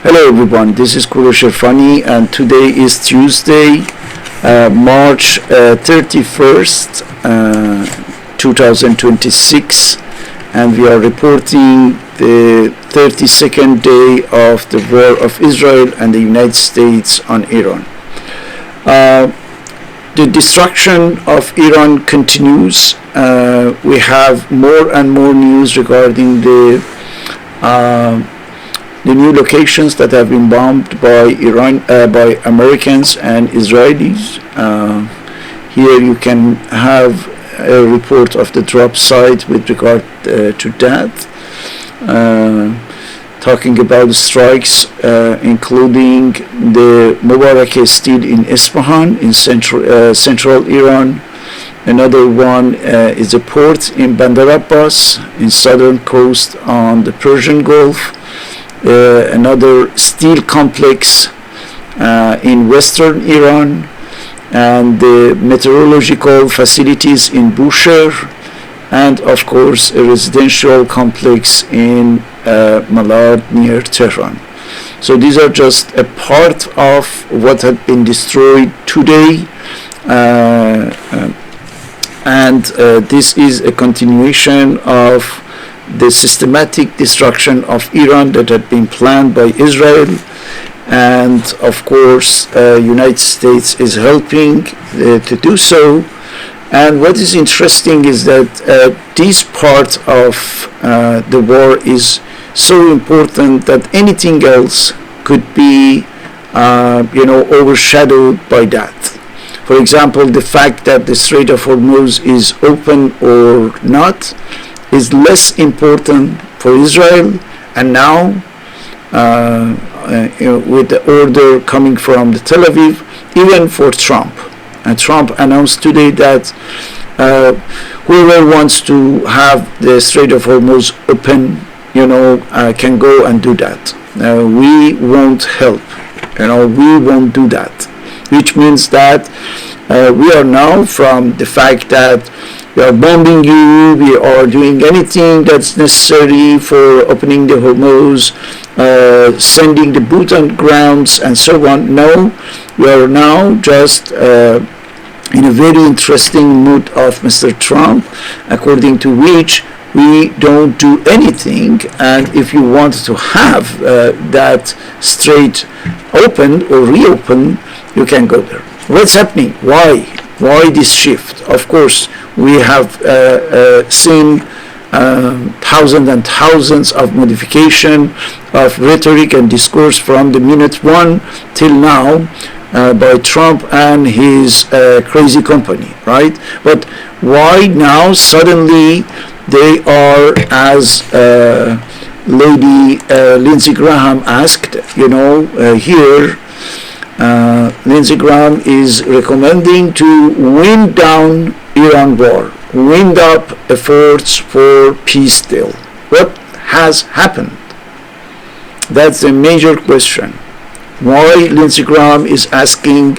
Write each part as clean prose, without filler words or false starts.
Hello everyone, this is Korosh Erfani and today is Tuesday, March 31st, 2026, and we are reporting the 32nd day of the war of Israel and the United States on Iran. The destruction of Iran continues. We have more and more news regarding the new locations that have been bombed by by Americans and Israelis. Here you can have a report of the drop site with regard to that, talking about strikes, including the Mubarak Steel in Isfahan in central Iran. Another one is a port in Bandar Abbas in southern coast on the Persian Gulf. Another steel complex in western Iran, and the meteorological facilities in Bushehr, and of course a residential complex in Malad near Tehran. So these are just a part of what had been destroyed today, and this is a continuation of the systematic destruction of Iran that had been planned by Israel, and of course United States is helping to do so. And what is interesting is that this part of the war is so important that anything else could be overshadowed by that. For example, the fact that the Strait of Hormuz is open or not is less important for Israel, and now with the order coming from the Tel Aviv, even for Trump. And Trump announced today that whoever wants to have the Strait of Hormuz open, can go and do that. We won't help. We won't do that. Which means that we are now, from the fact that we are bombing you, we are doing anything that's necessary for opening the Hormuz, sending the boot on grounds and so on. No, we are now just in a very interesting mood of Mr. Trump, according to which we don't do anything, and if you want to have that strait open or reopen, you can go there. What's happening? Why this shift? Of course, we have seen thousands and thousands of modification of rhetoric and discourse from the minute one till now by Trump and his crazy company, right? But why now suddenly they are, as Lady Lindsey Graham asked, here, Lindsey Graham is recommending to wind down Iran war, wind up efforts for peace deal. What has happened? That's a major question. Why Lindsey Graham is asking,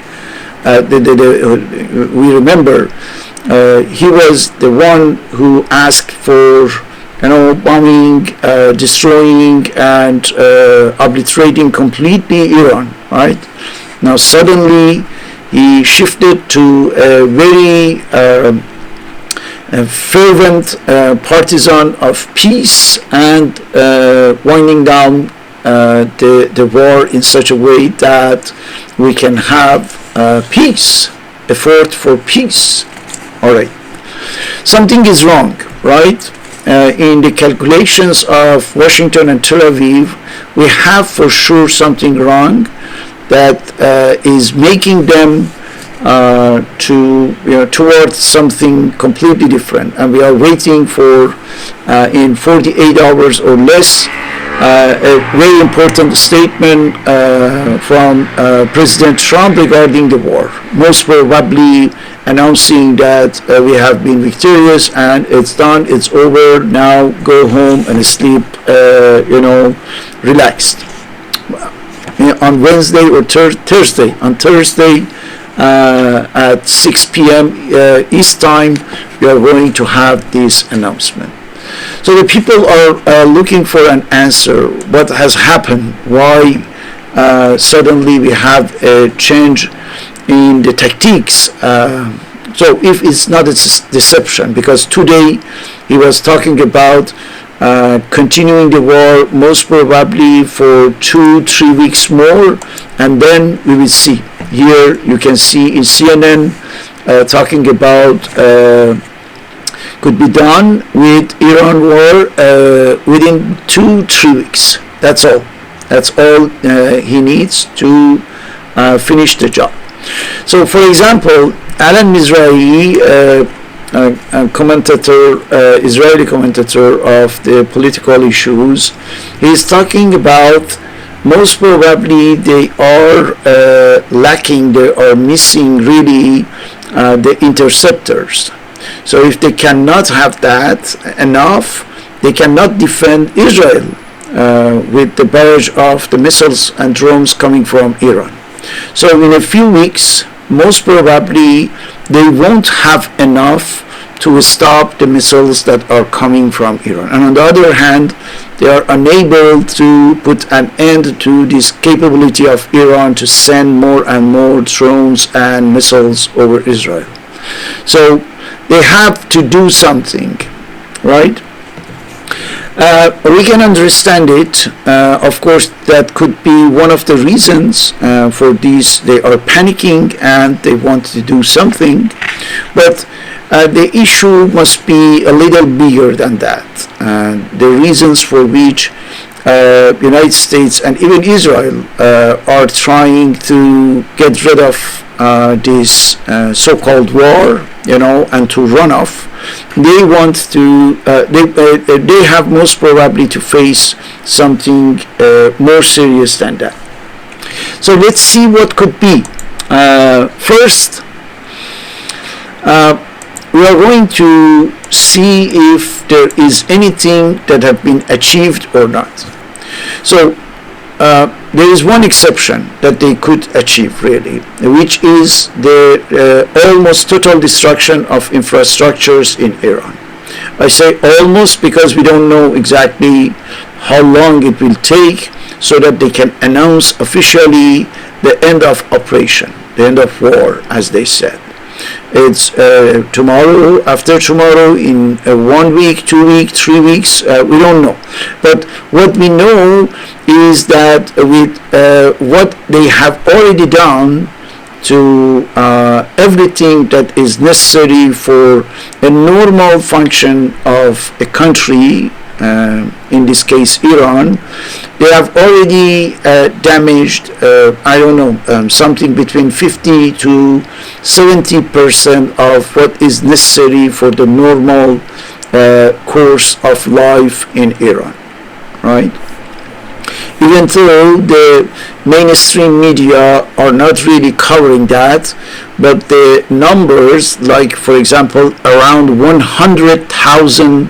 we remember he was the one who asked for bombing, destroying and obliterating completely Iran, right? Now suddenly he shifted to a very fervent partisan of peace and winding down the war in such a way that we can have peace, effort for peace. All right. Something is wrong, right? In the calculations of Washington and Tel Aviv, we have for sure something wrong that is making them towards something completely different, and we are waiting for in 48 hours or less a very important statement from President Trump regarding the war, most probably announcing that we have been victorious and it's done, it's over, now go home and sleep, relaxed. On Wednesday or Thursday, at 6 p.m. East time, we are going to have this announcement. So the people are looking for an answer. What has happened? Why suddenly we have a change in the tactics. So if it's not a deception, because today he was talking about continuing the war most probably for 2-3 weeks more, and then we will see. Here you can see in CNN talking about could be done with Iran war within 2-3 weeks. That's all. That's all he needs to finish the job. So, for example, Alan Mizrahi, a commentator, Israeli commentator of the political issues, he's talking about most probably they are lacking, they are missing really the interceptors. So if they cannot have that enough, they cannot defend Israel with the barrage of the missiles and drones coming from Iran. So in a few weeks, most probably they won't have enough to stop the missiles that are coming from Iran. And on the other hand, they are unable to put an end to this capability of Iran to send more and more drones and missiles over Israel. So they have to do something, right? We can understand it. Of course, that could be one of the reasons for this. They are panicking and they want to do something, but the issue must be a little bigger than that. The reasons for which United States and even Israel are trying to get rid of this so-called war, and to run off. They want to. They have most probably to face something more serious than that. So let's see what could be. First, we are going to see if there is anything that have been achieved or not. So there is one exception that they could achieve really, which is the almost total destruction of infrastructures in Iran. I say almost because we don't know exactly how long it will take, so that they can announce officially the end of operation, the end of war, as they said. It's tomorrow, after tomorrow, in 1 week, 2 weeks, 3 weeks, we don't know. But what we know is that with what they have already done to everything that is necessary for a normal function of a country, in this case Iran, they have already damaged, something between 50 to 70% of what is necessary for the normal course of life in Iran, right? Even though the mainstream media are not really covering that, but the numbers, like for example around 100,000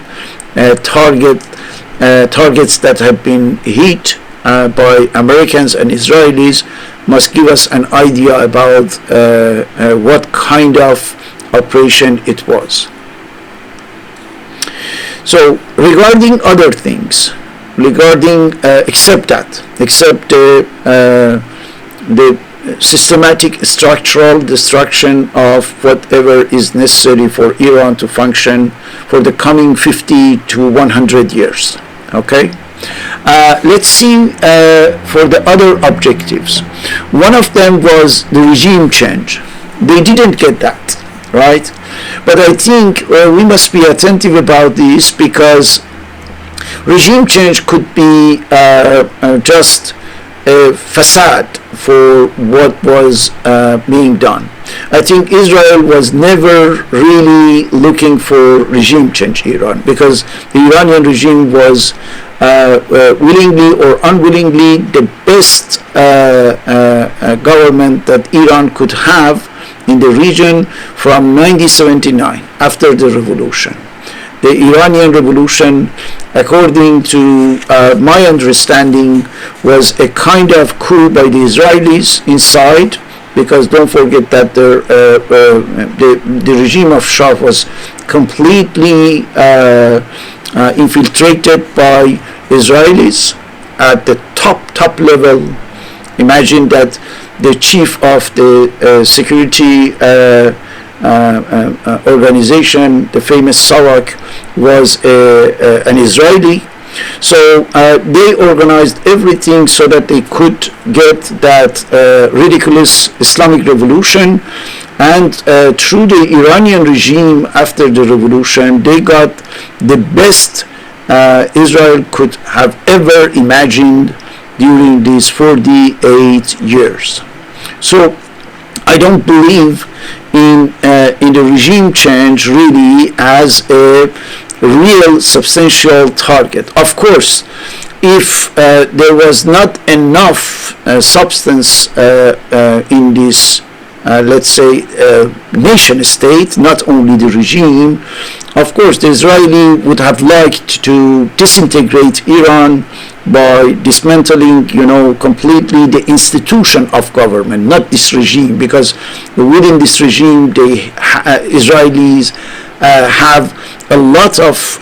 targets that have been hit by Americans and Israelis, must give us an idea about what kind of operation it was. So regarding other things, except the systematic structural destruction of whatever is necessary for Iran to function for the coming 50 to 100 years. Okay? Let's see for the other objectives. One of them was the regime change. They didn't get that, right? But I think we must be attentive about this, because regime change could be just a facade for what was being done. I think Israel was never really looking for regime change in Iran, because the Iranian regime was willingly or unwillingly the best government that Iran could have in the region from 1979, after the revolution. The Iranian Revolution, according to my understanding, was a kind of coup by the Israelis inside, because don't forget that the regime of Shah was completely infiltrated by Israelis at the top level Imagine that the chief of the security organization, the famous Savak, was an Israeli. So they organized everything so that they could get that ridiculous Islamic revolution. And through the Iranian regime after the revolution, they got the best Israel could have ever imagined during these 48 years. So I don't believe in the regime change really as a real substantial target. Of course, if there was not enough substance in this let's say nation state, not only the regime, of course the Israeli would have liked to disintegrate Iran by dismantling, completely the institution of government, not this regime, because within this regime, the Israelis have a lot of,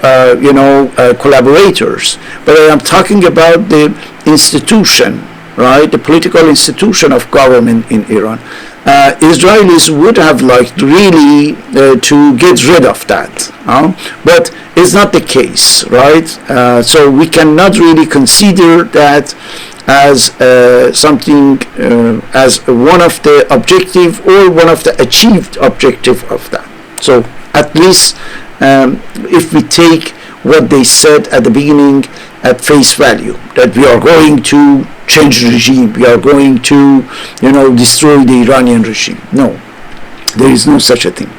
collaborators. But I am talking about the institution, right? The political institution of government in Iran. Israelis would have liked really to get rid of that, but it's not the case, right? So we cannot really consider that as something, as one of the objective or one of the achieved objective of that. So at least if we take what they said at the beginning at face value, that we are going to change the regime, we are going to, destroy the Iranian regime. No, there is no such a thing.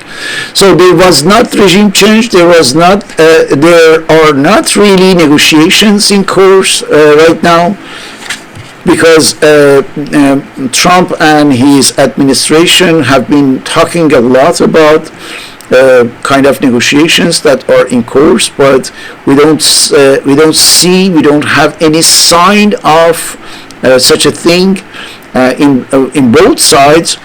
So there was not regime change. There are not really negotiations in course right now, because Trump and his administration have been talking a lot about kind of negotiations that are in course, but we don't have any sign of such a thing in both sides.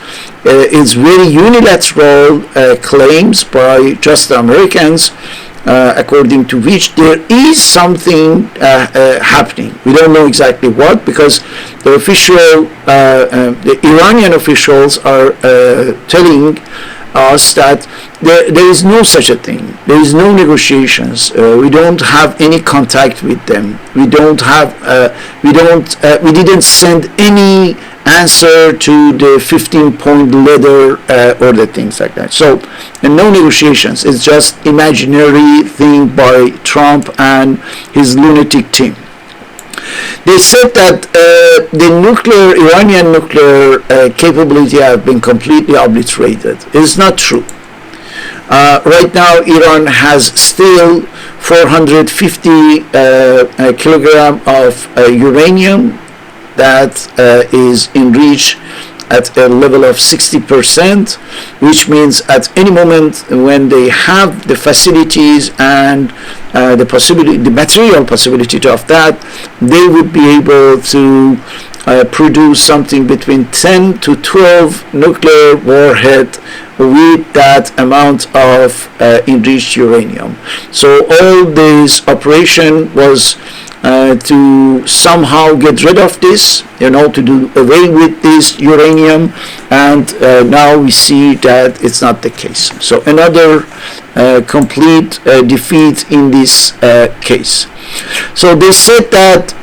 It's very unilateral claims by just the Americans, according to which there is something happening. We don't know exactly what, because the Iranian officials are telling us that there is no such a thing. There is no negotiations. We don't have any contact with them. We didn't send any answer to the 15-point letter or the things like that. So, and no negotiations. It's just imaginary thing by Trump and his lunatic team. They said that the Iranian nuclear capability have been completely obliterated. It's not true. Right now, Iran has still 450 kilogram of uranium that is enriched at a level of 60%, which means at any moment when they have the facilities and the material possibility of that, they would be able to produce something between 10 to 12 nuclear warheads with that amount of enriched uranium. So all this operation was to somehow get rid of this, to do away with this uranium, and now we see that it's not the case. So another complete defeat in this case. So they said that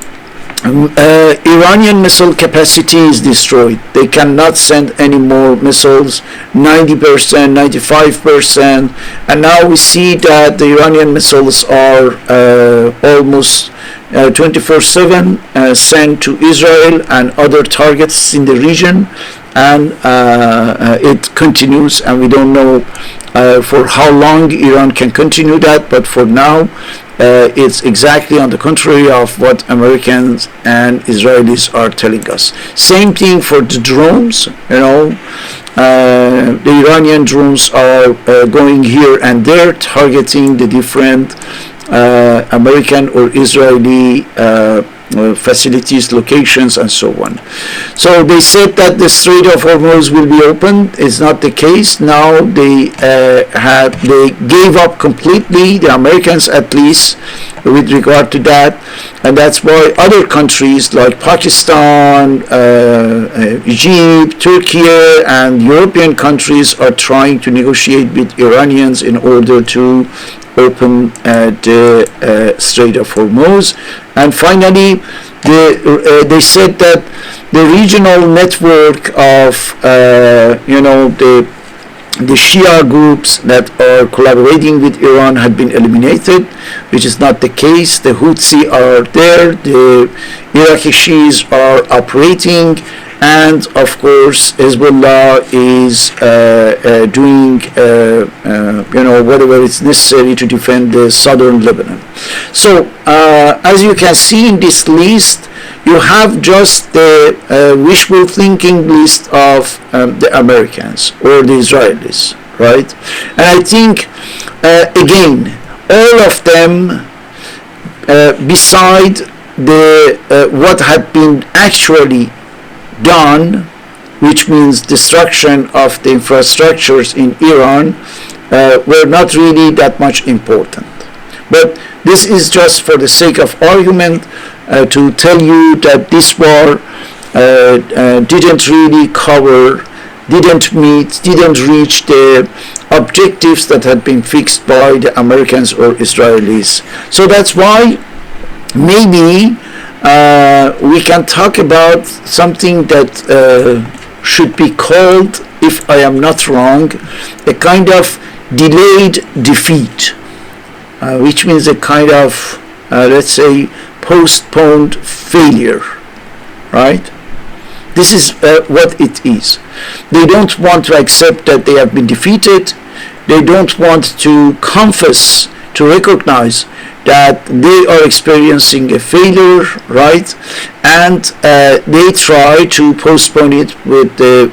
Iranian missile capacity is destroyed. They cannot send any more missiles, 90%, 95%, and now we see that the Iranian missiles are almost 24/7 sent to Israel and other targets in the region, and it continues, and we don't know for how long Iran can continue that, but for now it's exactly on the contrary of what Americans and Israelis are telling us. Same thing for the drones. The Iranian drones are going here and there, targeting the different American or Israeli facilities, locations, and so on. So they said that the Strait of Hormuz will be opened. It's not the case. Now they gave up completely, the Americans at least, with regard to that, and that's why other countries like Pakistan, Egypt, Turkey, and European countries are trying to negotiate with Iranians in order to open the Strait of Hormuz. And finally, they said that the regional network of the Shia groups that are collaborating with Iran had been eliminated, which is not the case. The Houthi are there, the Iraqi Shias are operating, and of course Hezbollah is doing whatever is necessary to defend the southern Lebanon. So as you can see in this list, you have just the wishful thinking list of the Americans or the Israelis, right? And I think again, all of them, beside the what had been actually done, which means destruction of the infrastructures in Iran, were not really that much important. But this is just for the sake of argument to tell you that this war didn't really cover, didn't meet, didn't reach the objectives that had been fixed by the Americans or Israelis. So that's why maybe we can talk about something that should be called, if I am not wrong, a kind of delayed defeat, which means a kind of, let's say, postponed failure, right? This is what it is. They don't want to accept that they have been defeated. They don't want to confess, to recognize that they are experiencing a failure, right? And they try to postpone it with the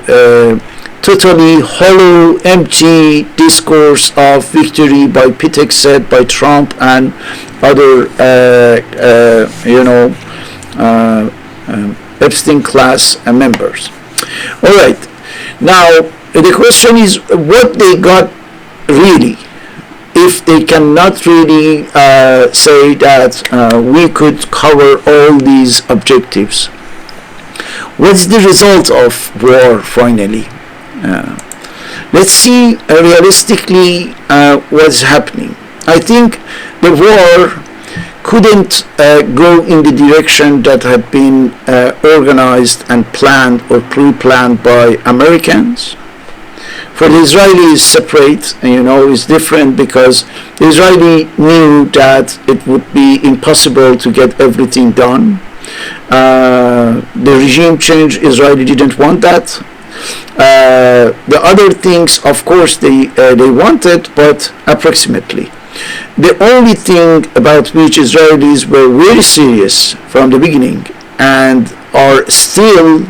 totally hollow, empty discourse of victory by Pitex, by Trump, and other, Epstein class members. All right. Now the question is what they got really, if they cannot really say that we could cover all these objectives. What's the result of war finally? Let's see realistically what's happening. I think the war couldn't go in the direction that had been organized and planned or pre-planned by Americans. For the Israelis, separate, is different, because the Israeli knew that it would be impossible to get everything done. The regime change, Israeli didn't want that. The other things, of course, they wanted, but approximately. The only thing about which Israelis were very serious from the beginning and are still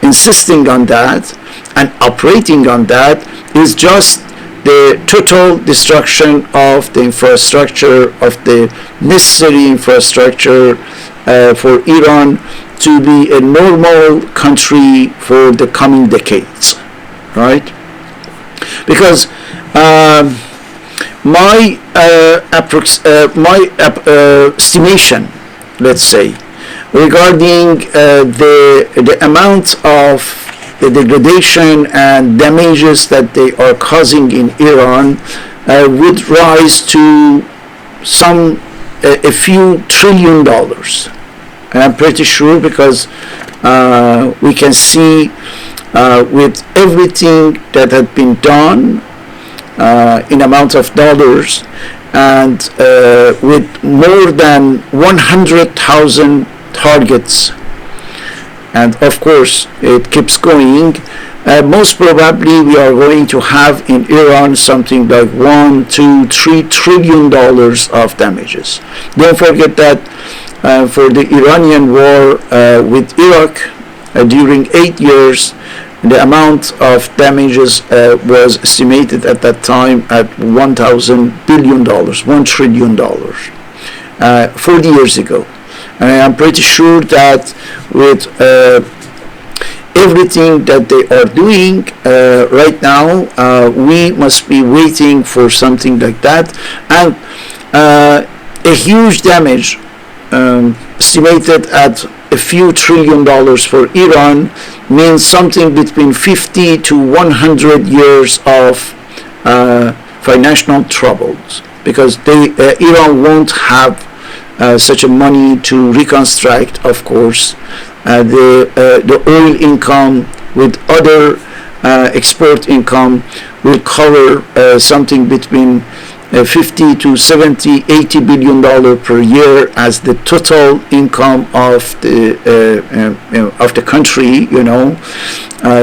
insisting on that and operating on that is just the total destruction of the infrastructure, of the necessary infrastructure for Iran to be a normal country for the coming decades, right? Because my estimation, let's say, regarding the amount of the degradation and damages that they are causing in Iran would rise to a few $1 trillion. I'm pretty sure, because we can see with everything that had been done in amount of dollars, and with more than 100,000 targets, and of course it keeps going, most probably we are going to have in Iran something like $1, $2, $3 trillion of damages. Don't forget that for the Iranian war with Iraq during 8 years, the amount of damages was estimated at that time at $1,000 billion, $1 trillion, 40 years ago. And I am pretty sure that with everything that they are doing right now, we must be waiting for something like that. And a huge damage estimated at a few $1,000,000,000,000 for Iran means something between 50 to 100 years of financial troubles, because Iran won't have such a money to reconstruct, of course, the oil income with other export income will cover something between 50 to 70, 80 billion dollars per year as the total income of the country,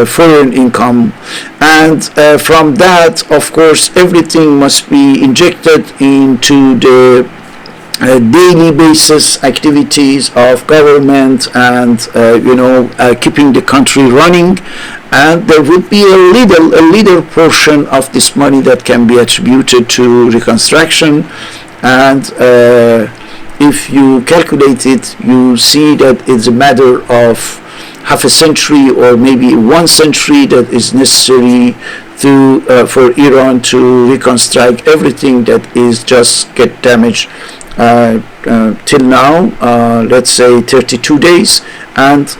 foreign income. And from that, of course, everything must be injected into the daily basis activities of government and keeping the country running. And there would be a little portion of this money that can be attributed to reconstruction. And if you calculate it, you see that it's a matter of half a century or maybe 1 century that is necessary for Iran to reconstruct everything that is just get damaged till now, let's say 32 days, and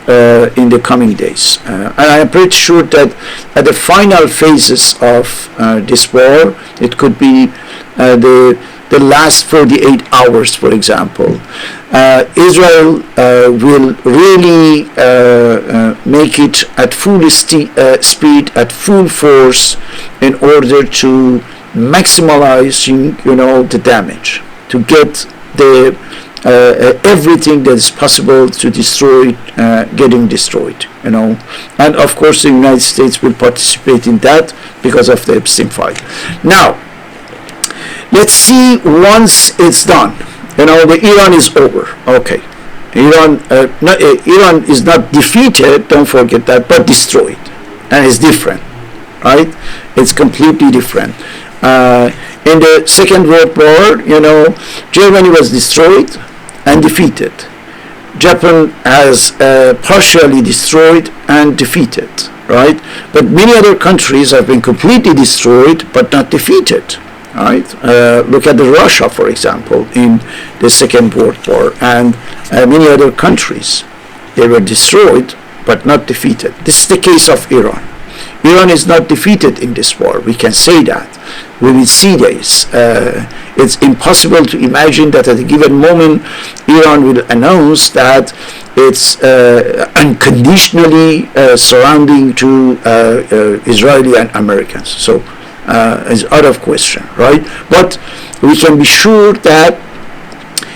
in the coming days. And I am pretty sure that at the final phases of this war, it could be the last 48 hours, for example, Israel will really make it at full speed, at full force, in order to maximizing, the damage, to get the everything that is possible to destroy, getting destroyed, and of course the United States will participate in that because of the Epstein file. Now, let's see once it's done. The Iran is over. Okay, Iran is not defeated. Don't forget that, but destroyed, and it's different, right? It's completely different. In the Second World War, Germany was destroyed and defeated. Japan has partially destroyed and defeaed, right? But many other countries have been completely destroyed but not defeated, right? Look at Russia, for example, in the Second World War, and many other countries. They were destroyed but not defeated. This is the case of Iran. Iran is not defeated in this war. We can say that. We will see this. It's impossible to imagine that at a given moment Iran will announce that it's unconditionally surrounding to Israeli and Americans. So it's out of question, right? But we can be sure that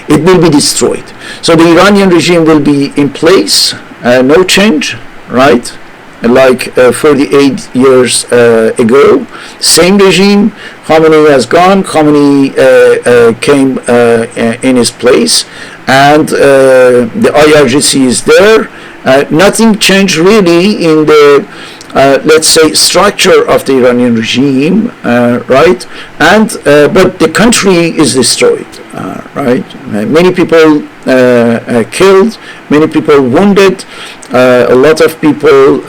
it will be destroyed. So the Iranian regime will be in place, no change, right? Like 48 years ago, same regime. Khamenei has gone. Khamenei came in his place, and the IRGC is there. Nothing changed really in the let's say structure of the Iranian regime, right? And but the country is destroyed, right? Many people killed, many people wounded, a lot of people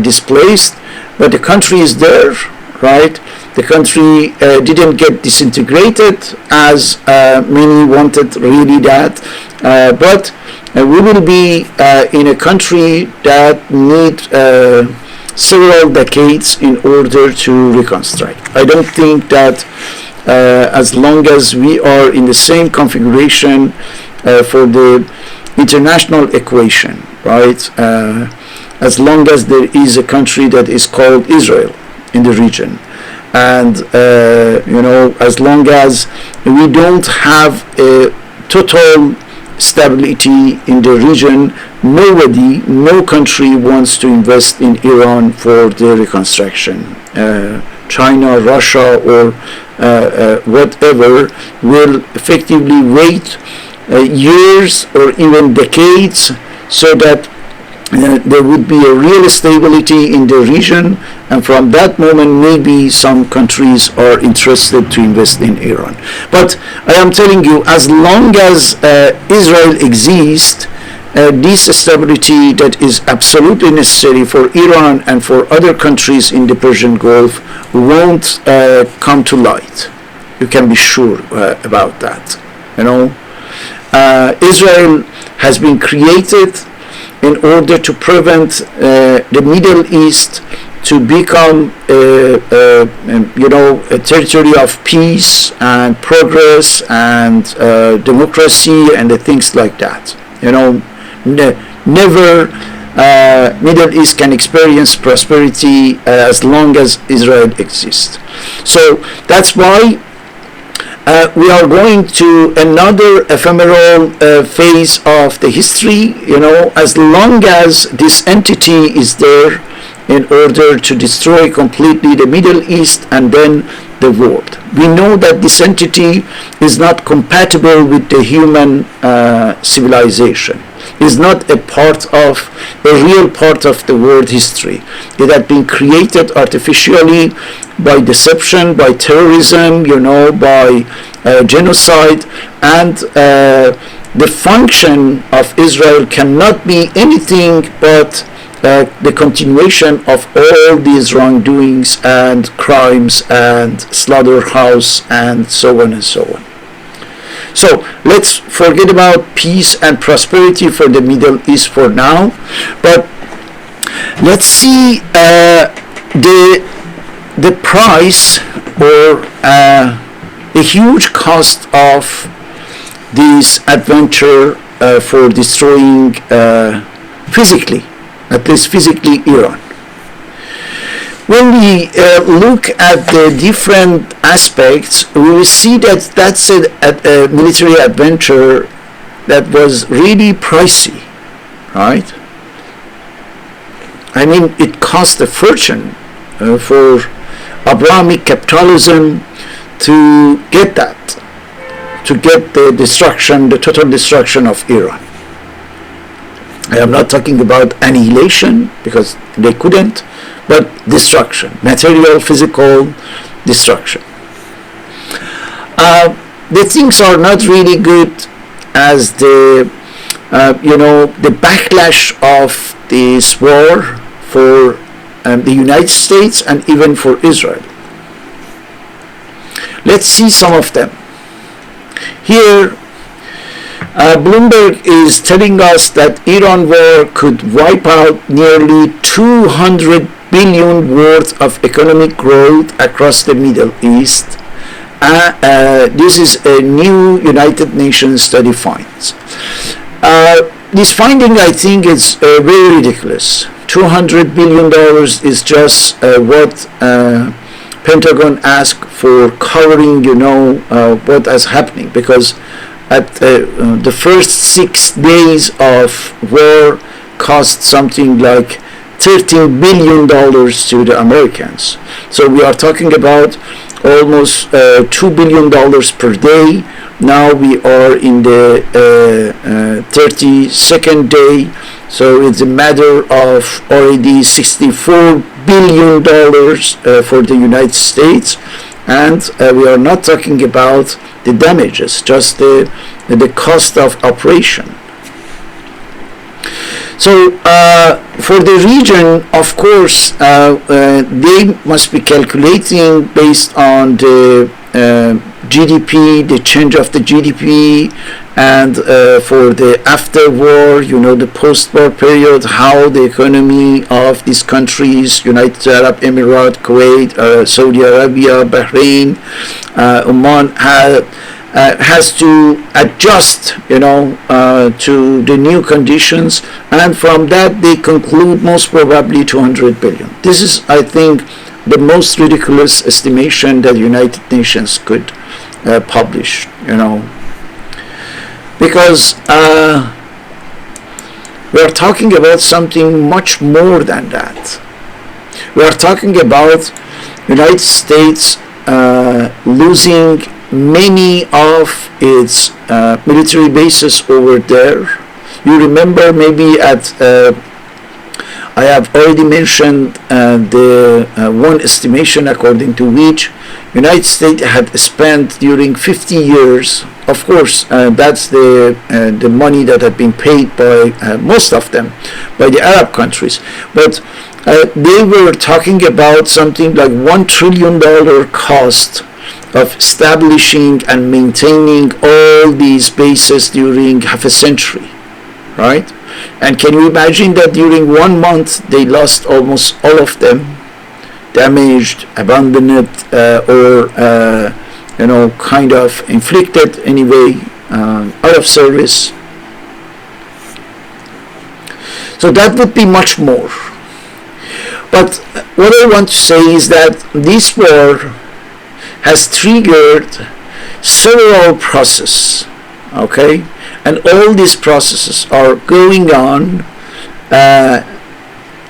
displaced, but the country is there, right? The country didn't get disintegrated as many wanted really that, but we will be in a country that needs several decades in order to reconstruct. I don't think that as long as we are in the same configuration for the international equation, right? As long as there is a country that is called Israel in the region, and as long as we don't have a total stability in the region, no country wants to invest in Iran for the reconstruction. China, Russia, or whatever will effectively wait years or even decades so that there would be a real stability in the region, and from that moment maybe some countries are interested to invest in Iran. But I am telling you, as long as Israel exists, this stability that is absolutely necessary for Iran and for other countries in the Persian Gulf won't come to light. You can be sure about that. Israel has been created in order to prevent the Middle East to become a territory of peace and progress and democracy and things like that. Never Middle East can experience prosperity as long as Israel exists. So that's why we are going to another ephemeral phase of the history, as long as this entity is there in order to destroy completely the Middle East and then the world. We know that this entity is not compatible with the human civilization. Is not a real part of the world history. It had been created artificially by deception, by terrorism, by genocide, and the function of Israel cannot be anything but the continuation of all these wrongdoings and crimes and slaughterhouse and so on and so on. So let's forget about peace and prosperity for the Middle East for now, but let's see the price or the huge cost of this adventure for destroying physically, at least physically, Iran. When we look at the different aspects, we will see that that's a military adventure that was really pricey, right? I mean, it cost a fortune for Abrahamic capitalism to get that, to get the total destruction of Iran. I am not talking about annihilation, because they couldn't, but destruction, material, physical destruction. The things are not really good as the backlash of this war for the United States and even for Israel. Let's see some of them. Here, Bloomberg is telling us that Iran war could wipe out nearly 200 billion worth of economic growth across the Middle East. This is a new United Nations study finds. This finding, I think, is very ridiculous. $200 billion is just what Pentagon asked for covering, what is happening, because at the first 6 days of war cost something like $13 billion to the Americans. So we are talking about almost $2 billion per day. Now we are in the 32nd day. So it's a matter of already $64 billion for the United States. And we are not talking about the damages, just the cost of operation. So for the region, of course, they must be calculating based on the GDP, the change of the GDP, and for the after war, the post-war period, how the economy of these countries, United Arab Emirates, Kuwait, Saudi Arabia, Bahrain, Oman, has to adjust, to the new conditions, and from that they conclude most probably 200 billion. This is, I think, the most ridiculous estimation that the United Nations could publish, because we are talking about something much more than that. We are talking about United States losing many of its military bases over there. You remember maybe at I have already mentioned the one estimation according to which United States had spent during 50 years. Of course, that's the money that had been paid by most of them by the Arab countries, but they were talking about something like $1 trillion cost of establishing and maintaining all these bases during half a century, right? And can you imagine that during 1 month they lost almost all of them, damaged, abandoned, or kind of inflicted anyway, out of service? So that would be much more. But what I want to say is that this war has triggered several processes, okay? And all these processes are going on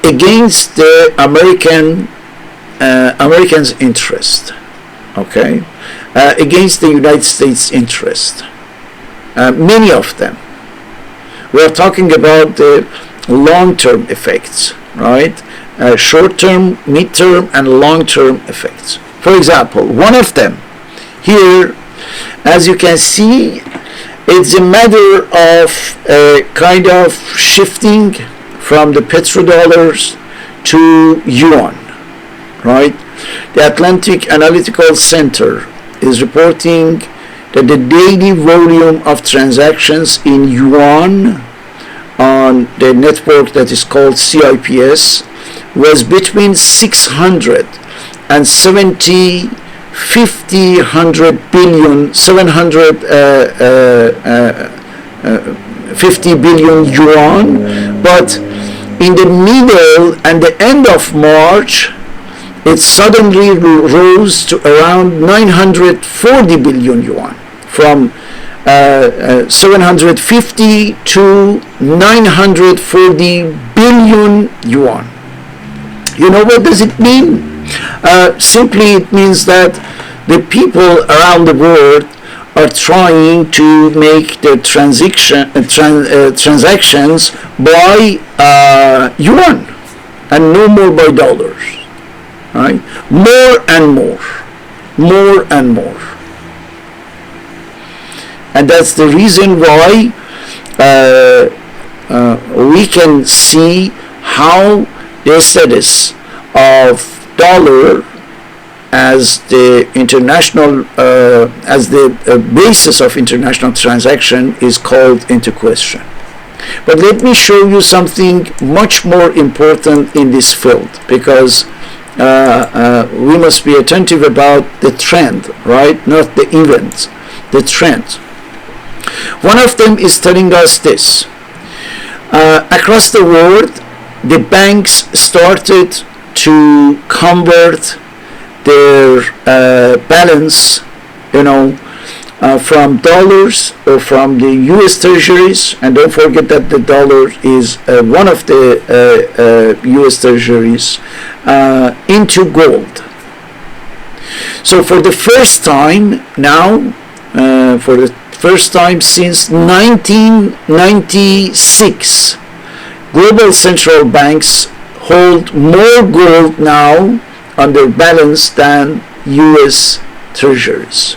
against the Americans' interest, okay? Against the United States' interest. Many of them. We are talking about the long-term effects, right? Short-term, mid-term, and long-term effects. For example, one of them here, as you can see, it's a matter of kind of shifting from the petrodollars to yuan, right? The Atlantic Analytical Center is reporting that the daily volume of transactions in yuan on the network that is called CIPS was between 600 and 50 billion yuan, but in the middle and the end of March it suddenly rose to around 940 billion yuan, from 750 to 940 billion yuan. You know what does it mean? Simply it means that the people around the world are trying to make their transactions by yuan and no more by dollars, right? More and more. And that's the reason why we can see how the status of dollar as the international as the basis of international transaction is called into question. But let me show you something much more important in this field, because we must be attentive about the trend, right? Not the event, the trend. One of them is telling us this. Across the world, the banks started to convert their balance, from dollars or from the U.S. treasuries, and don't forget that the dollar is one of the U.S. treasuries, into gold. So for the first time now, for the first time since 1996, global central banks hold more gold now on their balance than U.S. treasuries.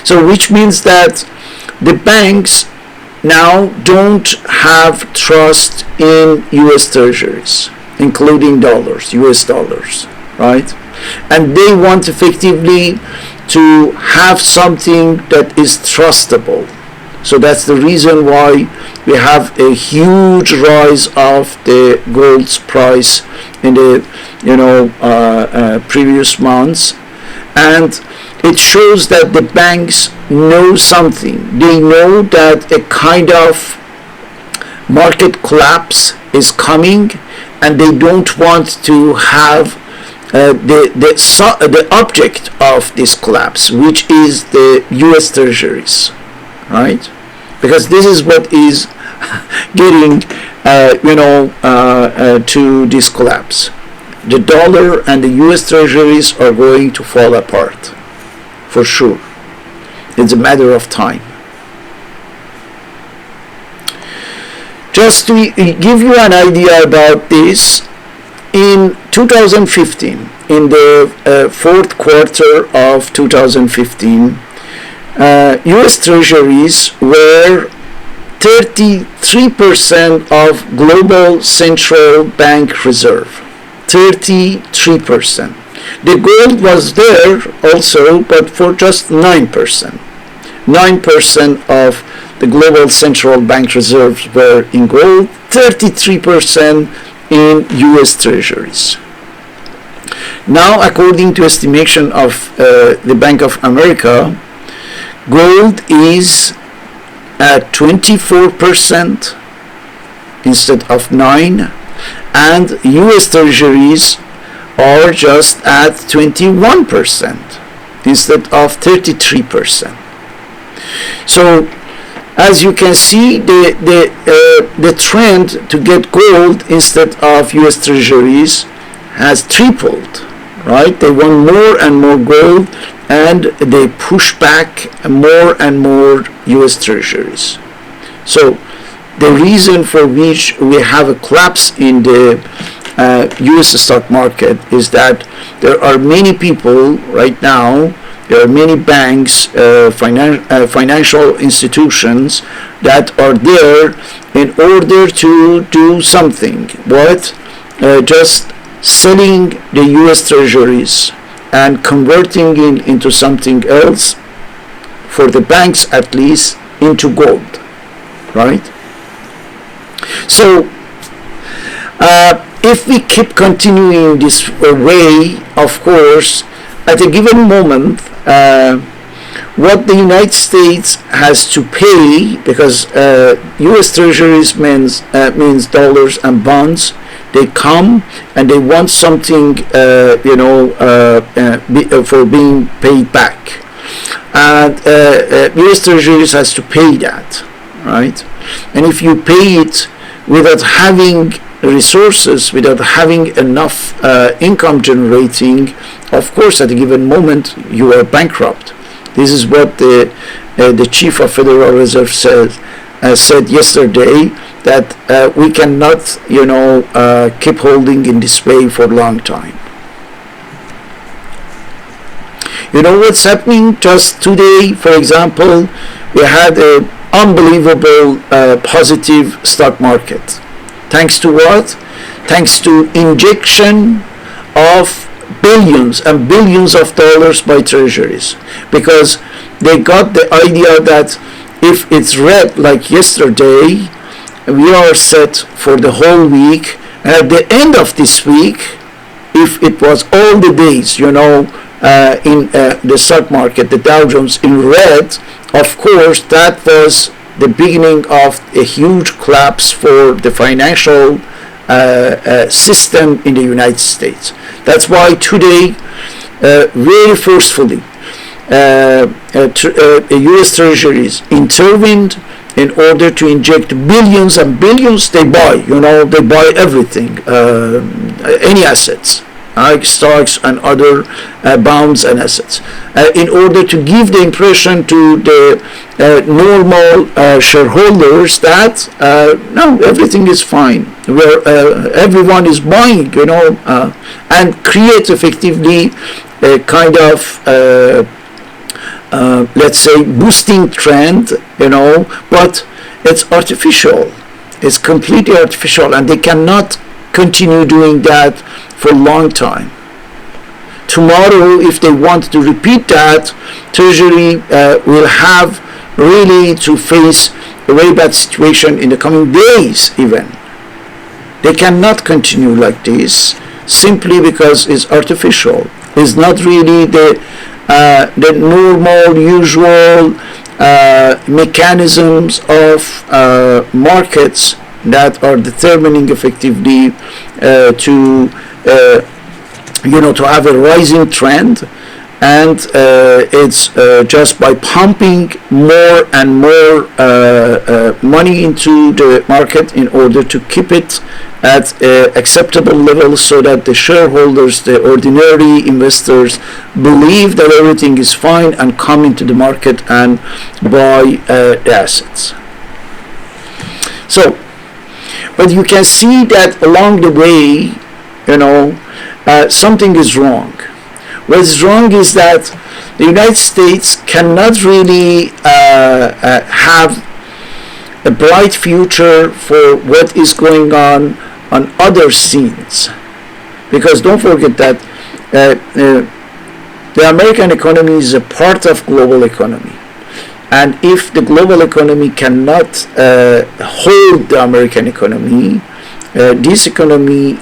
So which means that the banks now don't have trust in U.S. treasuries, including dollars, U.S. dollars, right? And they want effectively to have something that is trustable. So that's the reason why we have a huge rise of the gold's price in the previous months, and it shows that the banks know something. They know that a kind of market collapse is coming, and they don't want to have the object of this collapse, which is the U.S. treasuries, right? Because this is what is getting to this collapse. The dollar and the U.S. treasuries are going to fall apart, for sure. It's a matter of time. Just to give you an idea about this, in 2015, in the fourth quarter of 2015, U.S. Treasuries were 33% of global central bank reserve. 33%. The gold was there also, but for just 9%. 9% of the global central bank reserves were in gold, 33% in U.S. Treasuries. Now, according to estimation of the Bank of America, gold is at 24% instead of 9%, and U.S. Treasuries are just at 21% instead of 33%. So, as you can see, the trend to get gold instead of U.S. Treasuries has tripled, right? They want more and more gold, and they push back more and more U.S. Treasuries. So the reason for which we have a collapse in the U.S. stock market is that there are many people right now, there are many banks, financial institutions that are there in order to do something. What? Just selling the U.S. Treasuries and converting it into something else, for the banks at least, into gold, right? So if we keep continuing this way, of course, at a given moment, what the United States has to pay, because U.S. Treasuries means dollars and bonds, they come and they want something, for being paid back, and U.S. Treasuries has to pay that, right? And if you pay it without having resources, without having enough income generating, of course, at a given moment you are bankrupt. This is what the chief of Federal Reserve said yesterday, that we cannot, keep holding in this way for a long time. You know what's happening? Just today, for example, we had an unbelievable positive stock market. Thanks to what? Thanks to injection of billions and billions of dollars by treasuries, because they got the idea that if it's red like yesterday, we are set for the whole week, and at the end of this week, if it was all the days, in the stock market, the Dow Jones in red, of course that was the beginning of a huge collapse for the financial system in the United States. That's why today, very forcefully, U.S. Treasuries intervened in order to inject billions and billions. They buy, they buy everything, any assets, like stocks and other bonds and assets, in order to give the impression to the normal shareholders that no, everything is fine, where everyone is buying, and create effectively a kind of let's say boosting trend, but it's artificial. It's completely artificial, and they cannot continue doing that for a long time. Tomorrow, if they want to repeat that, Treasury will have really to face a very bad situation in the coming days even. They cannot continue like this simply because it's artificial. It's not really the normal, usual mechanisms of markets that are determining effectively to have a rising trend, and it's just by pumping more and more money into the market in order to keep it at acceptable levels, so that the shareholders, the ordinary investors, believe that everything is fine and come into the market and buy the assets. So But you can see that along the way, something is wrong. What is wrong is that the United States cannot really have a bright future for what is going on other scenes. Because don't forget that the American economy is a part of global economy. And if the global economy cannot hold the American economy, this economy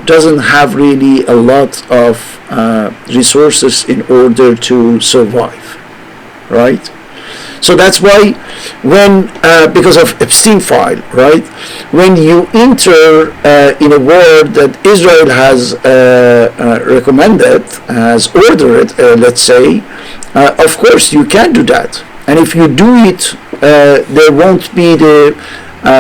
doesn't have really a lot of resources in order to survive, right? So that's why because of Epstein file, right? When you enter in a war that Israel has recommended, has ordered, let's say, of course you can do that. And if you do it, there won't be the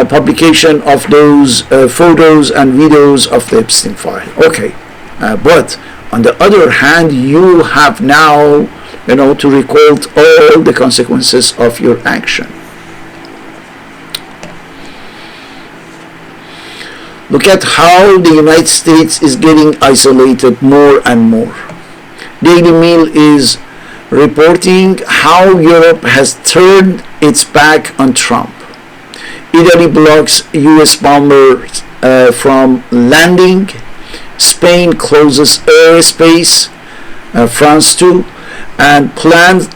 publication of those photos and videos of the Epstein file. Okay, but on the other hand, you have now, to record all the consequences of your action. Look at how the United States is getting isolated more and more. Daily Mail is reporting how Europe has turned its back on Trump. Italy blocks US bombers from landing. Spain closes airspace, France too, and plan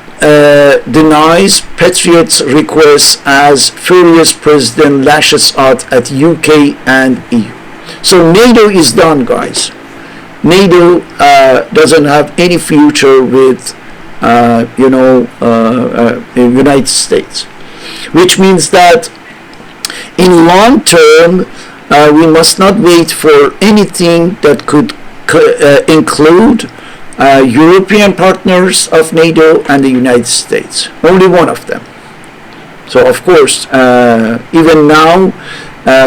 denies Patriots' requests as furious president lashes out at UK and EU. So NATO is done, guys. NATO doesn't have any future with the United States, which means that in long term we must not wait for anything that could include European partners of NATO and the United States. Only one of them. So of course, even now,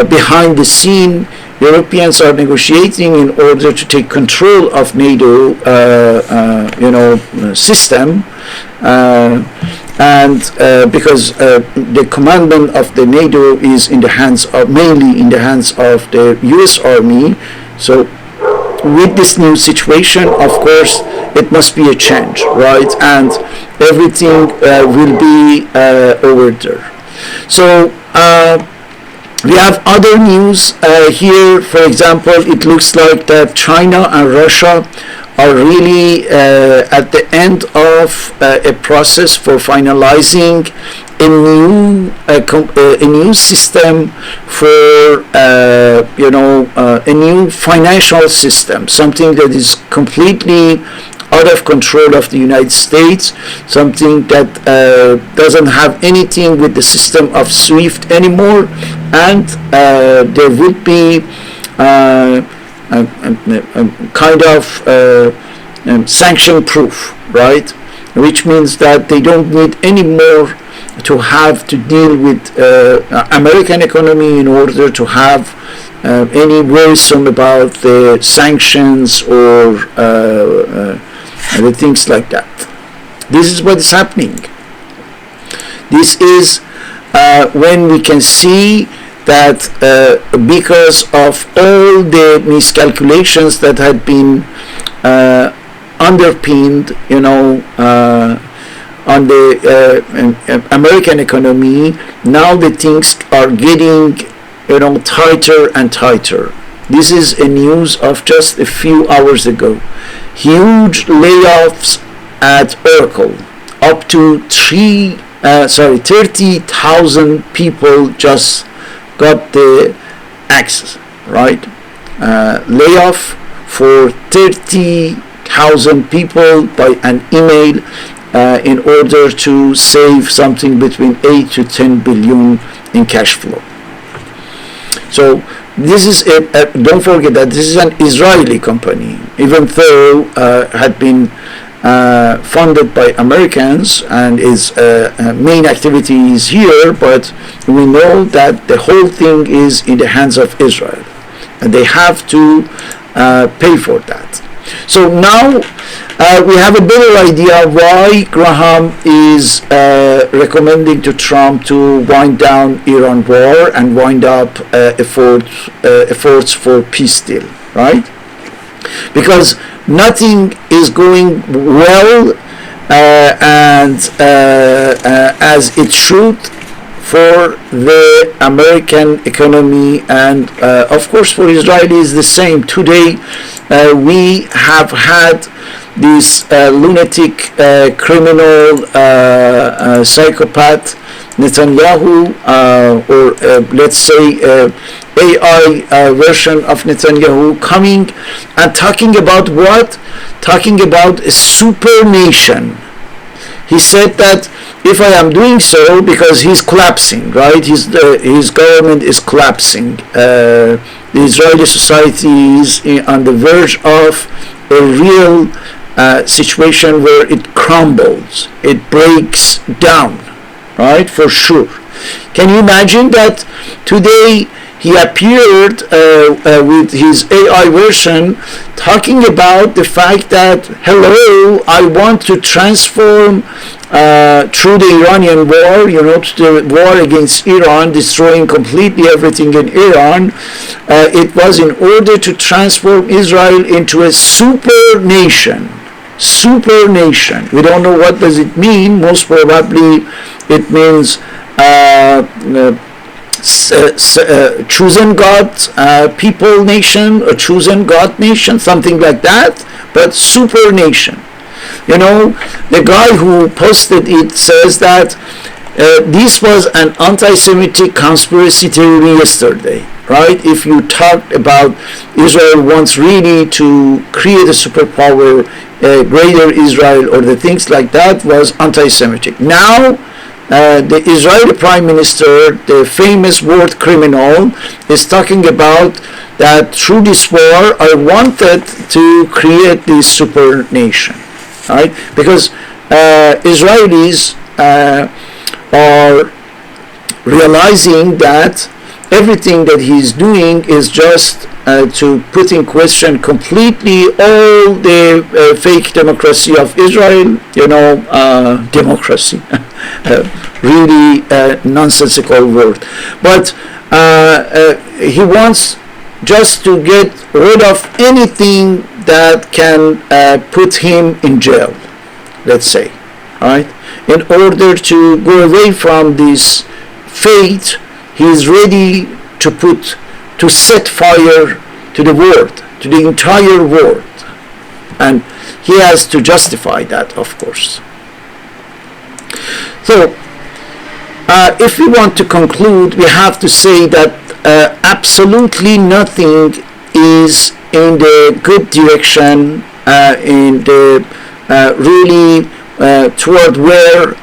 behind the scene, Europeans are negotiating in order to take control of NATO, system, and because the commandment of the NATO is mainly in the hands of the U.S. Army. So with this new situation, of course, it must be a change, right? And everything will be over there. So we have other news here. For example, it looks like that China and Russia are really at the end of a process for finalizing a new system for a new financial system, something that is completely out of control of the United States, something that doesn't have anything with the system of SWIFT anymore, and there would be kind of sanction proof, right? Which means that they don't need any more to have to deal with American economy in order to have any worrisome about the sanctions or the things like that. This is what is happening. This is when we can see that because of all the miscalculations that had been underpinned, on the American economy, now the things are getting, tighter and tighter. This is a news of just a few hours ago. Huge layoffs at Oracle, up to 30,000 people just got the access, right? Layoff for 30,000 people by an email in order to save something between 8 to 10 billion in cash flow. So this is don't forget that this is an Israeli company, even though had been funded by Americans and its main activity is here, but we know that the whole thing is in the hands of Israel, and they have to pay for that. So now we have a better idea why Graham is recommending to Trump to wind down Iran war and wind up efforts for peace deal, right? Because nothing is going well and as it should for the American economy, and of course for Israelis the same. Today we have had this lunatic criminal psychopath Netanyahu, or let's say AI version of Netanyahu, coming and talking about what? Talking about a super nation. He said that if I am doing so, because he's collapsing, right? His government is collapsing. The Israeli society is on the verge of a real situation where it crumbles, it breaks down, right? For sure. Can you imagine that today he appeared with his AI version talking about the fact that, hello, I want to transform through the Iranian war, to the war against Iran, destroying completely everything in Iran. It was in order to transform Israel into a super nation. Super nation. We don't know what does it mean. Most probably it means chosen God people nation, or chosen God nation, something like that, but super nation. The guy who posted it says that this was an anti-Semitic conspiracy theory yesterday, right? If you talked about Israel wants really to create a superpower, greater Israel, or the things like that, was anti-Semitic. Now the Israeli Prime Minister, the famous word criminal, is talking about that through this war I wanted to create this super nation, right? Because Israelis are realizing that everything that he's doing is just to put in question completely all the fake democracy of Israel, democracy. Really nonsensical word. But he wants just to get rid of anything that can put him in jail, let's say, right? In order to go away from this fate, he is ready to set fire to the world, to the entire world. And he has to justify that, of course. So, if we want to conclude, we have to say that absolutely nothing is in the good direction, in the really toward where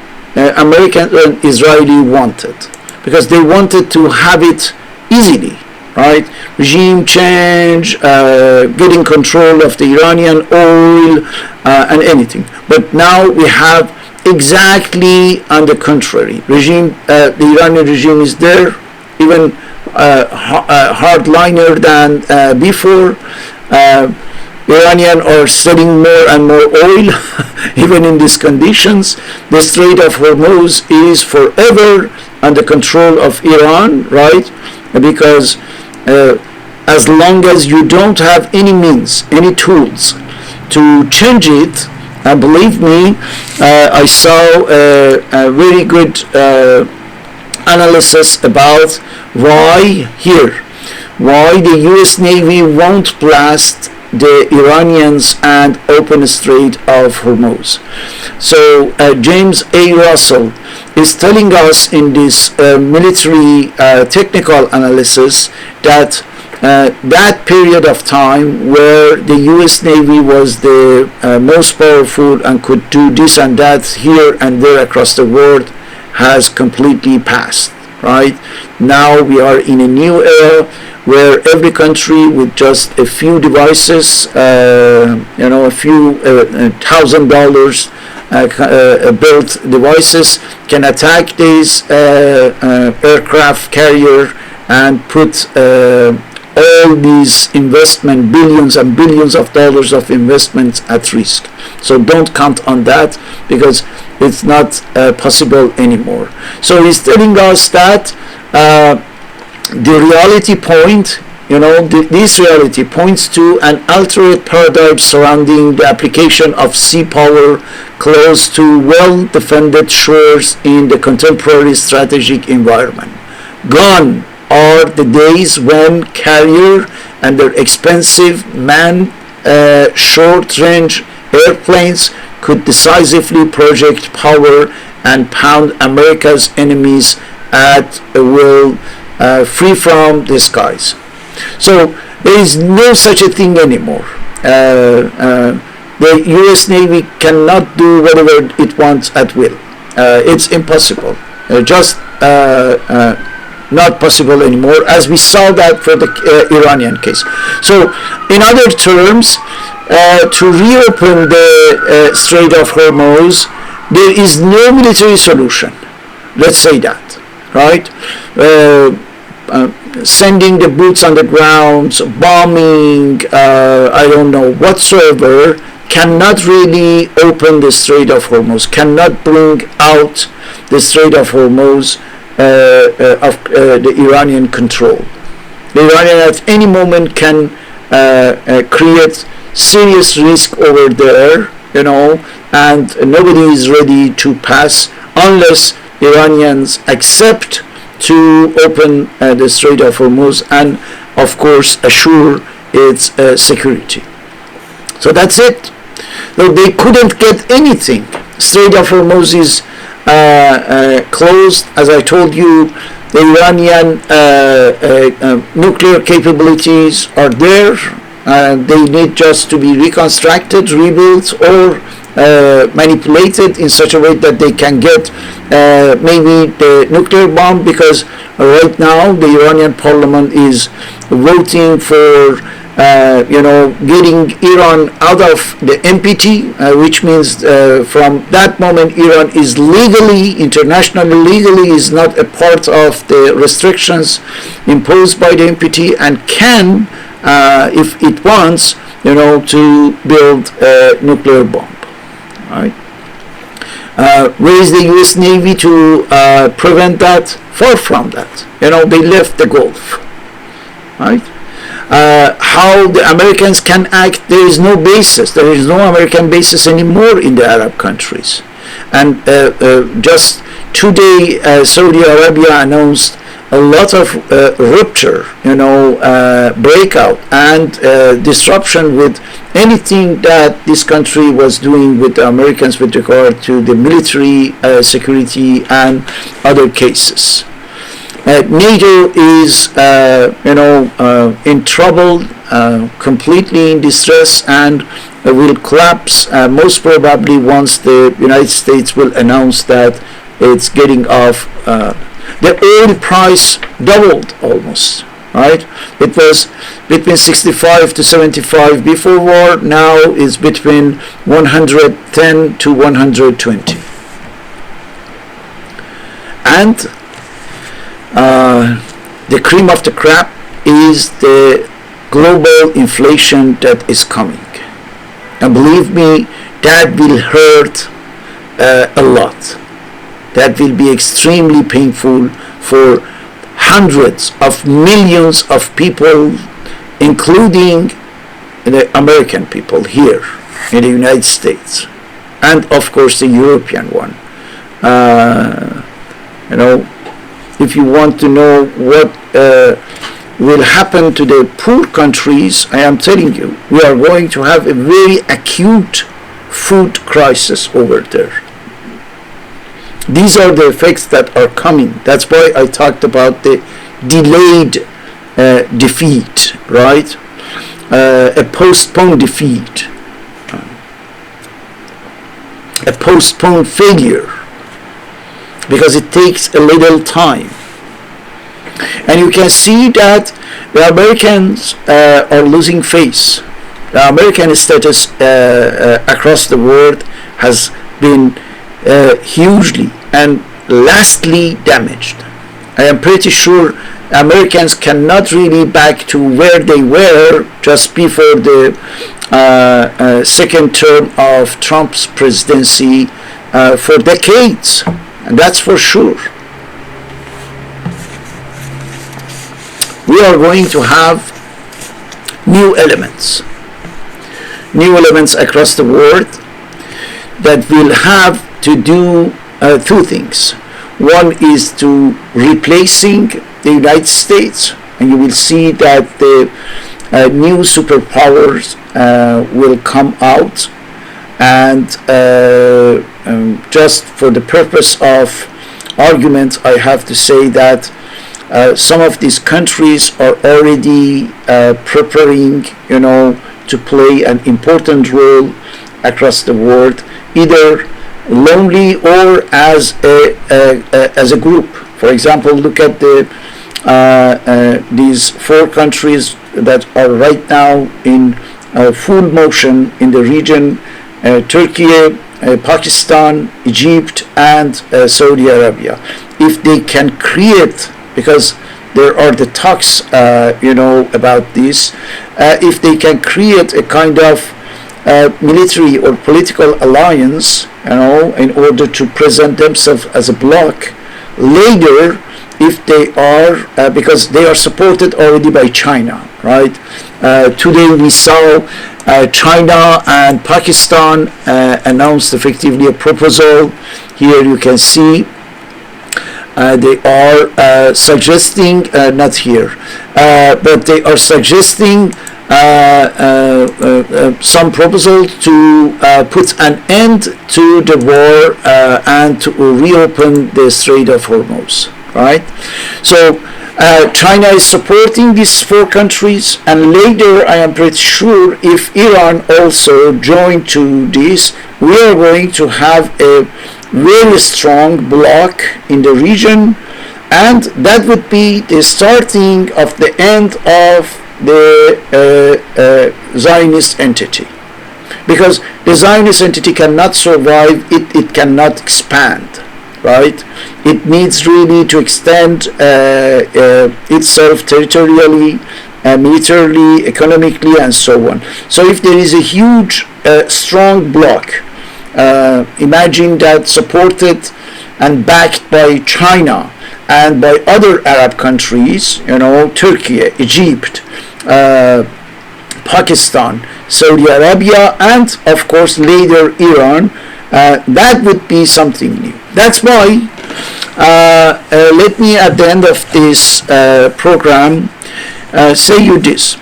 American and Israeli wanted, because they wanted to have it easily, right? Regime change, getting control of the Iranian oil, and anything. But now we have exactly on the contrary. The Iranian regime is there, even hardliner than before. Iranians are selling more and more oil, even in these conditions. The Strait of Hormuz is forever under control of Iran, right? Because as long as you don't have any means, any tools to change it, believe me, I saw a very good analysis about why the US Navy won't blast the Iranians and open Strait of Hormuz. So James A. Russell is telling us in this military technical analysis that that period of time where the US Navy was the most powerful and could do this and that here and there across the world has completely passed, right? Now we are in a new era where every country with just a few devices, a few $1,000 built devices can attack these aircraft carrier and put all these investment, billions and billions of dollars of investments at risk. So don't count on that, because it's not possible anymore. So he's telling us that the reality point, this reality points to an altered paradigm surrounding the application of sea power close to well-defended shores in the contemporary strategic environment. Gone are the days when carrier and their expensive manned short-range airplanes could decisively project power and pound America's enemies at will, free from the skies. So there is no such a thing anymore. The U.S. Navy cannot do whatever it wants at will. It's impossible. Just not possible anymore, as we saw that for the Iranian case. So, in other terms, to reopen the Strait of Hormuz, there is no military solution. Let's say that, right? Sending the boots on the ground, bombing, I don't know, whatsoever, cannot really open the Strait of Hormuz, cannot bring out the Strait of Hormuz of the Iranian control. The Iranian at any moment can create serious risk over there, and nobody is ready to pass unless Iranians accept to open the Strait of Hormuz and, of course, assure its security. So that's it. Though they couldn't get anything. Strait of Hormuz is closed. As I told you, the Iranian nuclear capabilities are there. They need just to be reconstructed, rebuilt, or manipulated in such a way that they can get maybe the nuclear bomb, because right now the Iranian parliament is voting for getting Iran out of the NPT, which means from that moment Iran is internationally legally is not a part of the restrictions imposed by the NPT, and can, if it wants, to build a nuclear bomb. Right? Raise the U.S. Navy to prevent that? Far from that. They left the Gulf. Right? How the Americans can act, there is no basis. There is no American basis anymore in the Arab countries. And just today, Saudi Arabia announced a lot of rupture, breakout and disruption with anything that this country was doing with the Americans with regard to the military security and other cases. NATO is, in trouble, completely in distress, and will collapse most probably once the United States will announce that it's getting off. The oil price doubled almost, right? It was between 65 to 75 before war. Now it's between 110 to 120. And the cream of the crop is the global inflation that is coming. And believe me, that will hurt a lot. That will be extremely painful for hundreds of millions of people, including the American people here in the United States, and of course the European one. If you want to know what will happen to the poor countries, I am telling you, we are going to have a very acute food crisis over there. These are the effects that are coming. That's why I talked about the delayed defeat, right? A postponed defeat, a postponed failure, because it takes a little time. And you can see that the Americans are losing face. The American status across the world has been hugely and lastly damaged. I am pretty sure Americans cannot really back to where they were just before the second term of Trump's presidency for decades, and that's for sure. We are going to have new elements across the world that will have to do two things. One is to replacing the United States, and you will see that the new superpowers will come out, and just for the purpose of argument, I have to say that some of these countries are already preparing, to play an important role across the world, either lonely or as a group. For example, look at these four countries that are right now in full motion in the region: Turkey, Pakistan, Egypt, and Saudi Arabia. If they can create, because there are the talks, about this, if they can create a kind of military or political alliance, in order to present themselves as a bloc, later, if they are, because they are supported already by China, right? Today we saw China and Pakistan announced effectively a proposal. Here you can see they are suggesting, not here, but they are suggesting some proposal to put an end to the war and to reopen the Strait of Hormuz, right? So China is supporting these four countries, and later I am pretty sure if Iran also joined to this, we are going to have a very strong bloc in the region, and that would be the starting of the end of the Zionist entity, because the Zionist entity cannot survive, it cannot expand, right? It needs really to extend itself territorially, militarily, economically, and so on. So if there is a huge strong bloc, imagine that supported and backed by China and by other Arab countries, Turkey, Egypt, Pakistan, Saudi Arabia, and of course later Iran, that would be something new. That's why let me at the end of this program say you this.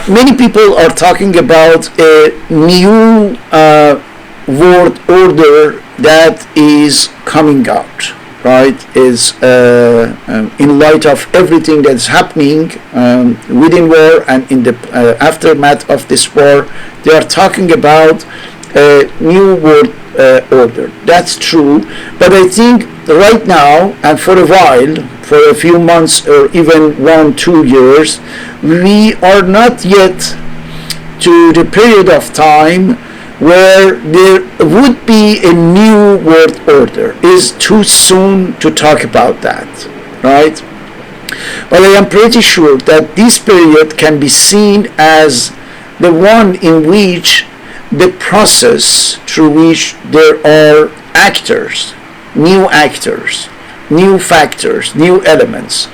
Many people are talking about a new world order that is coming out, right? Is in light of everything that's happening within war and in the aftermath of this war, they are talking about a new world order. That's true, but I think right now and for a while, for a few months or even 1-2 years, we are not yet to the period of time where there would be a new world order. It is too soon to talk about that, right? But I am pretty sure that this period can be seen as the one in which the process through which there are actors, new factors, new elements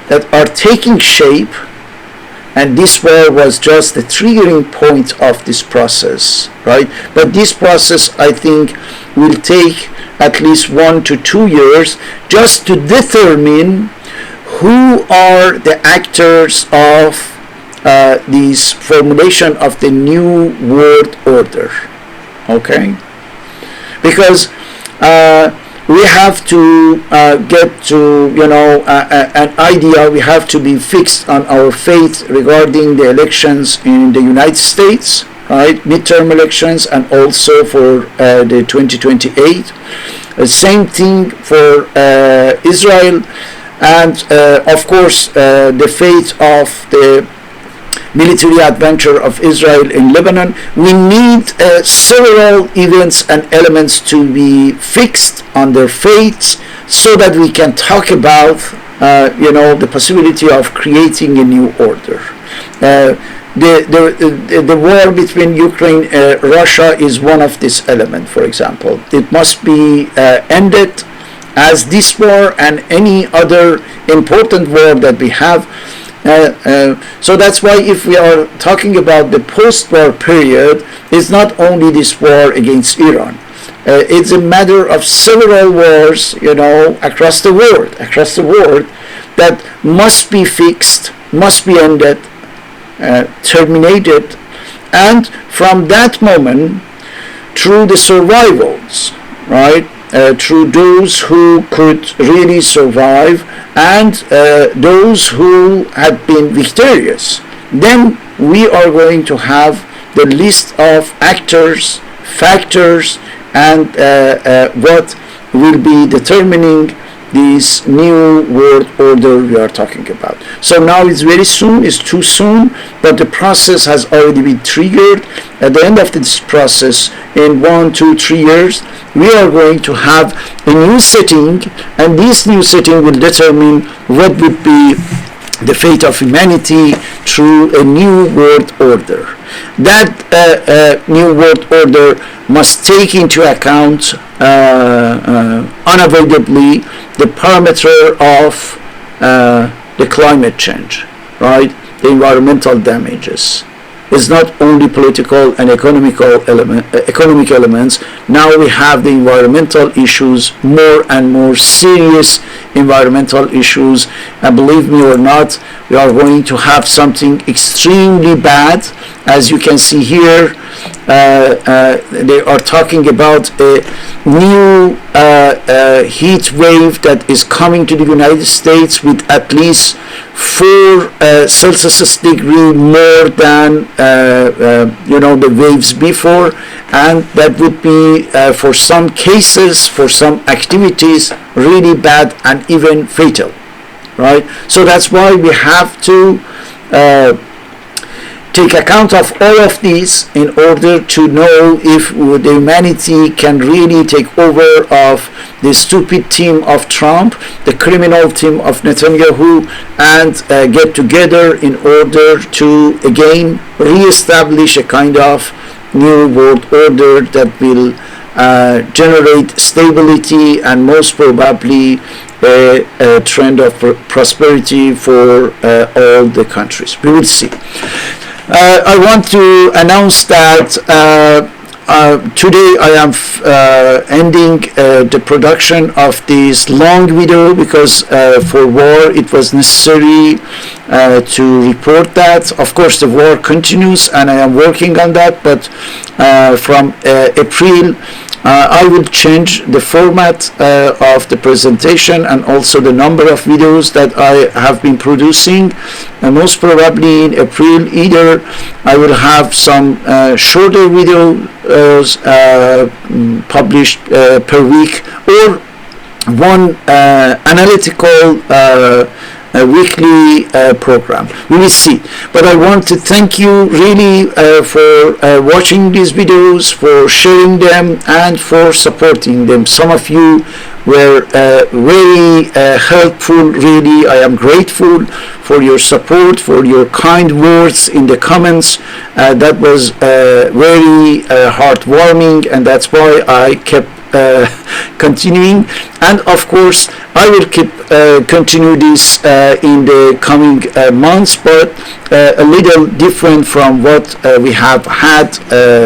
that are taking shape, and this war was just the triggering point of this process, right? But this process, I think, will take at least 1 to 2 years just to determine who are the actors of this formulation of the new world order, okay? Because we have to get to, an idea, we have to be fixed on our faith regarding the elections in the United States, right? Midterm elections, and also for the 2028. Same thing for Israel, and of course the fate of the military adventure of Israel in Lebanon. We need several events and elements to be fixed on their fates so that we can talk about the possibility of creating a new order. The war between Ukraine and Russia is one of these elements, for example. It must be ended as this war and any other important war that we have. So that's why if we are talking about the post-war period, it's not only this war against Iran. It's a matter of several wars, across the world that must be fixed, must be ended, terminated, and from that moment, through the survivals, right, through those who could really survive and those who have been victorious, then we are going to have the list of actors, factors, and what will be determining this new world order we are talking about. So now it's very soon, it's too soon, but the process has already been triggered. At the end of this process, in 1, 2, 3 years, we are going to have a new setting, and this new setting will determine what would be the fate of humanity through a new world order. That new world order must take into account unavoidably the parameter of the climate change, right? The environmental damages. It's not only political and economic elements. Now we have the environmental issues, more and more serious environmental issues. And believe me or not, we are going to have something extremely bad. As you can see here, they are talking about a new heat wave that is coming to the United States with at least 4 Celsius degree more than the waves before, and that would be for some cases, for some activities, really bad and even fatal, right? So that's why we have to take account of all of these in order to know if the humanity can really take over of the stupid team of Trump, the criminal team of Netanyahu, and get together in order to again re-establish a kind of new world order that will generate stability and most probably a trend of prosperity for all the countries. We will see. I want to announce that today I am ending the production of this long video because for war it was necessary to report that. Of course the war continues and I am working on that, but from April I will change the format of the presentation and also the number of videos that I have been producing. Most probably in April, either I will have some shorter videos published per week, or one analytical weekly program. We will see. But I want to thank you really for watching these videos, for sharing them, and for supporting them. Some of you were very helpful. Really, I am grateful for your support, for your kind words in the comments. That was very heartwarming, and that's why I kept continuing, and of course I will keep continue this in the coming months, but a little different from what we have had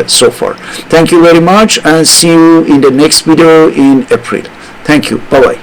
so far. Thank you very much, and see you in the next video in April. Thank you. Bye bye.